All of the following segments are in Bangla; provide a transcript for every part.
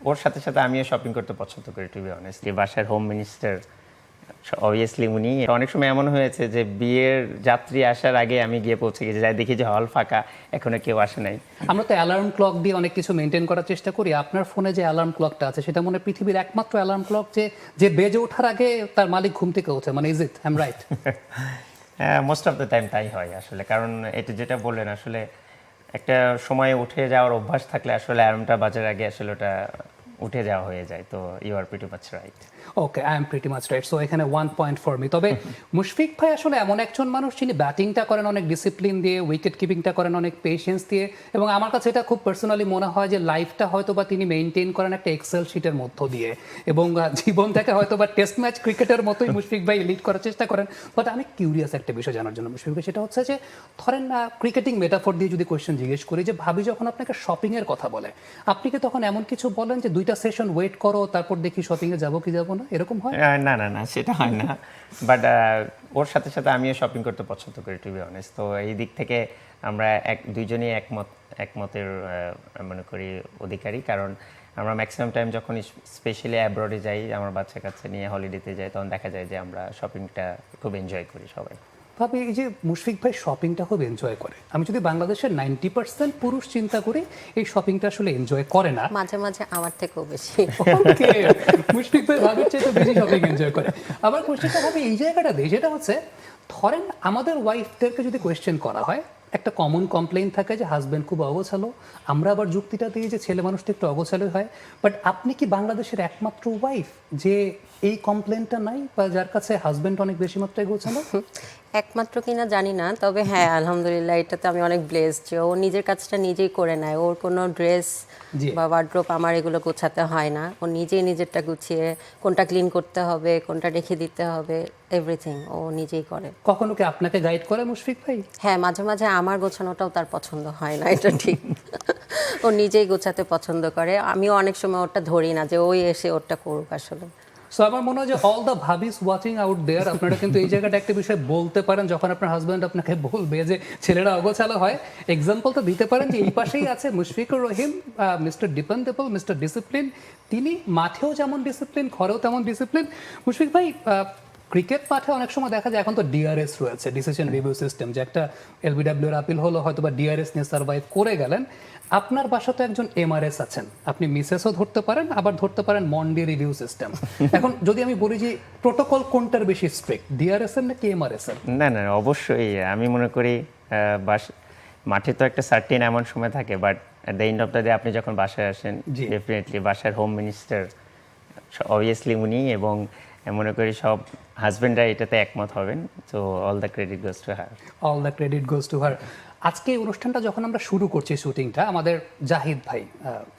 ওর সাথে সাথে আমিও শপিং করতে পছন্দ করি, টু বি অনেস্ট। বাসার হোম মিনিস্টার অবভিয়াসলি উনি। অনেক সময় এমন হয়েছে যে বিয়ের যাত্রী আসার আগে আমি গিয়ে পৌঁছে গেছি, যাই দেখি যে হল ফাঁকা, এখনো কেউ আসে নাই। আমরা তো অ্যালার্ম ক্লক দিয়ে অনেক কিছু মেনটেন করার চেষ্টা করি। আপনার ফোনে যে অ্যালার্ম ক্লকটা আছে সেটা মনে হয় পৃথিবীর একমাত্র অ্যালার্ম ক্লক যে যে বেজে ওঠার আগে তার মালিক ঘুম থেকে ওঠে, মানে is it I am right? হ্যাঁ, মোস্ট অফ দ্য টাইম তাই হয় আসলে। কারণ এটা যেটা বললেন আসলে, একটা সময় উঠে যাওয়ার অভ্যাস থাকলে আসলে অ্যালার্মটা বাজার আগে আসলে ওটা উঠে যাওয়া হয়ে যায়। তো you are pretty much right. Okay, I am pretty much right. So এখানে 1 পয়েন্ট ফর মি। তবে মুশফিক ভাই আসলে এমন একজন মানুষ যিনি ব্যাটিংটা করেন অনেক ডিসিপ্লিন দিয়ে, উইকেট কিপিংটা করেন অনেক পেশেন্স দিয়ে, এবং আমার কাছে এটা খুব পার্সোনালি মনে হয় যে লাইফটা হয়তো বা তিনি মেনটেন করেন একটা এক্সেল শিটের মধ্য দিয়ে, এবং জীবনটাকে হয়তো বা টেস্ট ম্যাচ ক্রিকেটের মতোই মুশফিক ভাই লিড করার চেষ্টা করেন। বাট আমি কিউরিয়াস একটা বিষয় জানার জন্য মুশফিক ভাই, সেটা হচ্ছে যে ধরেন ক্রিকেটিং মেটাফোর দিয়ে যদি কোয়েশ্চেন জিজ্ঞেস করি, যে ভাবি যখন আপনাকে শপিংয়ের কথা বলে, আপনি কি তখন এমন কিছু বলেন যে 2টা সেশন ওয়েট করো তারপর দেখি শপিংয়ে যাবো কি যাবো না, এরকম হয়? না না না, সেটা হয় না। বাট ওর সাথে সাথে আমিও শপিং করতে পছন্দ করি, টু বি অনেস্ট। তো এই দিক থেকে আমরা দুইজনই একমতের মনে করি অধিকারী। কারণ আমরা ম্যাক্সিমাম টাইম যখন স্পেশালি অ্যাব্রডে যাই, আমার বাচ্চা কাচ্চা নিয়ে হলিডেতে যাই, তখন দেখা যায় যে আমরা শপিংটা খুব এনজয় করি সবাই। ভাবি এই যে মুশফিক ভাই শপিংটা খুব এনজয় করে, আমি যদি বাংলাদেশের 90% পুরুষ চিন্তা করি এই শপিংটা আসলে এনজয় করে না। মাঝে মাঝে আমার থেকেও বেশি। Okay, মুশফিক ভাই ভাবির চেয়ে তো বেশি শপিং এনজয় করে। আবার কোয়েশ্চেনটা হবে এই জায়গাটা দিয়ে, সেটা হচ্ছে ধরেন আমাদের ওয়াইফদেরকে যদি কোয়েশ্চেন করা হয়, একটা কমন কমপ্লেইন থাকে যে হাজব্যান্ড খুব অগোছালো। আমরা আবার যুক্তিটা দিই যে ছেলে মানুষটা একটু অগোছালো হয়। বাট আপনি কি বাংলাদেশের একমাত্র ওয়াইফ যে এই কমপ্লেনটা নাই, বা যার কাছে হাজব্যান্ড অনেক বেশি মাত্রায় গোছালো? একমাত্র কিনা জানি না, তবে হ্যাঁ আলহামদুলিল্লাহ এটাতে আমি অনেক ব্লেসড যে ও নিজের কাজটা নিজেই করে নেয়। ওর কোনো ড্রেস জি। বা ওয়ার্ড্রোব আমার এগুলো গোছাতে হয় না। ও নিজেই নিজেরটা গুছিয়ে কোনটা ক্লিন করতে হবে, কোনটা রেখে দিতে হবে, এভরিথিং ও নিজেই করে। কখনো কি আপনাকে গাইড করে মুশফিক ভাই? হ্যাঁ, মাঝে মাঝে আমার গোছানোটাও তার পছন্দ হয় না, এটা ঠিক। ও নিজেই গোছাতে পছন্দ করে। আমিও অনেক সময় ওটা ধরি না যে ওই এসে ওটা করুক আসলে। সো আমার মনে হয় যে অল দ্য ভাবিস ওয়াচিং আউট দেয়ার, আপনারা কিন্তু এই জায়গাটা একটা বিষয় বলতে পারেন যখন আপনার হাজব্যান্ড আপনাকে বলবে যে ছেলেরা অগোছালো হয়। এক্সাম্পল তো দিতে পারেন যে এই পাশেই আছে Mushfiqur Rahim, mister dependable, mister discipline. তিনি মাঠেও যেমন ডিসিপ্লিন, ঘরেও তেমন ডিসিপ্লিন। মুশফিক ভাই, ক্রিকেট মাঠে অনেক সময় দেখা যায় এখন তো ডিআরএস রয়েছে, ডিসিশন রিভিউ সিস্টেম, যে একটা এলবিডব্লিউ এর আপিল হলো, হয়তো বা ডিআরএস নিয়ে সার্ভাইভ করে গেলেন। আপনার বাসা তো একজন এমআরএস আছেন, আপনি মিসেসও ধরতে পারেন, আবার ধরতে পারেন মন্ডে রিভিউ সিস্টেম। এখন যদি আমি বলি যে প্রোটোকল কোনটার বেশি স্ট্রিক্ট, ডিআরএস এর নাকি এমআরএস এর? না না, অবশ্যই আমি মনে করি মাঠে তো একটা সার্টেন এমন সময় থাকে, but at the end of the day আপনি যখন বাসায় আসেন, জি। ডেফিনেটলি বাসার হোম মিনিস্টার অবভিয়াসলি উনি, এবং মনে করি সব হাজবেন্ডরা এটাতে একমত হবেন। তো all the credit goes to her. All the credit goes to her. আজকে এই অনুষ্ঠানটা যখন আমরা শুরু করছি শুটিংটা, আমাদের জাহিদ ভাই,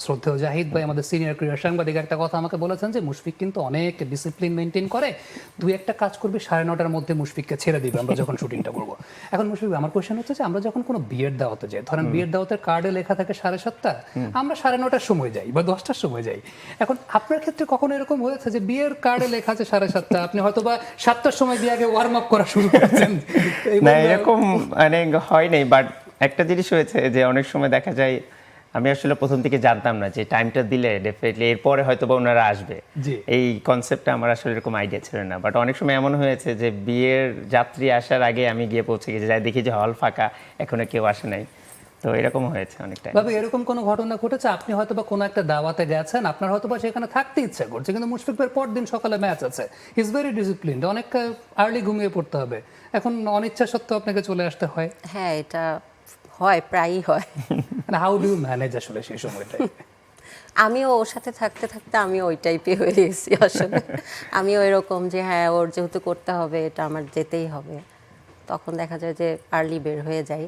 শ্রদ্ধেয় জাহিদ ভাই, আমাদের সিনিয়র ক্রীড়া সাংবাদিক, একটা কথা আমাকে বলেছেন যে মুশফিক কিন্তু অনেক ডিসিপ্লিন মেনটেন করে, তুই একটা কাজ করবি 9:30টার মধ্যে মুশফিককে ছেড়ে দিবে আমরা যখন শুটিংটা করবো। এখন মুশফিক, আমার কোয়েশ্চেন হচ্ছে যে আমরা যখন কোনো বিয়ের দাওয়াতে যাই, ধরেন বিয়ের দাওয়াতের কার্ডে লেখা থাকে 7:30, আমরা 9:30টার সময় যাই বা 10টার সময় যাই। এখন আপনার ক্ষেত্রে কখনো এরকম হয়েছে যে বিয়ের কার্ডে লেখা আছে 7:30, আপনি হয়তো বা 7টার সময় দিয়ে আগে ওয়ার্ম আপ করা শুরু করেছেন? না, এরকম মানে হয় নাই। বাট একটা জিনিস হয়েছে যে অনেক সময় দেখা যায় আমি আসলে প্রথম থেকে জানতাম না যে টাইমটা দিলে ডেফিনেটলি এরপরে হয়তো বা ওনারা আসবে, জি। এই কনসেপ্টটা আমার আসলে এরকম আইডিয়া ছিল না। বাট অনেক সময় এমন হয়েছে যে বিয়ের যাত্রী আসার আগে আমি গিয়ে পৌঁছে গেছি, যাই দেখি যে হল ফাঁকা, এখনো কেউ আসে নাই। তো এরকম হয়েছে অনেকটা। ভাবে এরকম কোনো ঘটনা ঘটেছে আপনি হয়তো বা কোনো একটা দাওয়াতে গেছেন, আপনার হয়তো বা সেখানে থাকতে ইচ্ছা করছে, কিন্তু মুশফিক ভাইয়ের পর দিন সকালে ম্যাচ আছে, ইজ ভেরি ডিসিপ্লিনড, অনেক আর্লি ঘুমিয়ে পড়তে হবে, এখন অনিচ্ছা সত্ত্বেও আপনাকে চলে আসতে হয়? হ্যাঁ, এটা হয়, প্রায়ই হয়। হাউ ডু ইউ ম্যানেজ আসলে সেই সময়টায়? আমিও ওর সাথে থাকতে থাকতে আমি ওই টাইপে হয়ে গেছি আসলে। আমিও এরকম যে হ্যাঁ ওর যেহেতু করতে হবে এটা আমার যেতেই হবে, তখন দেখা যায় যে আর্লি বের হয়ে যাই।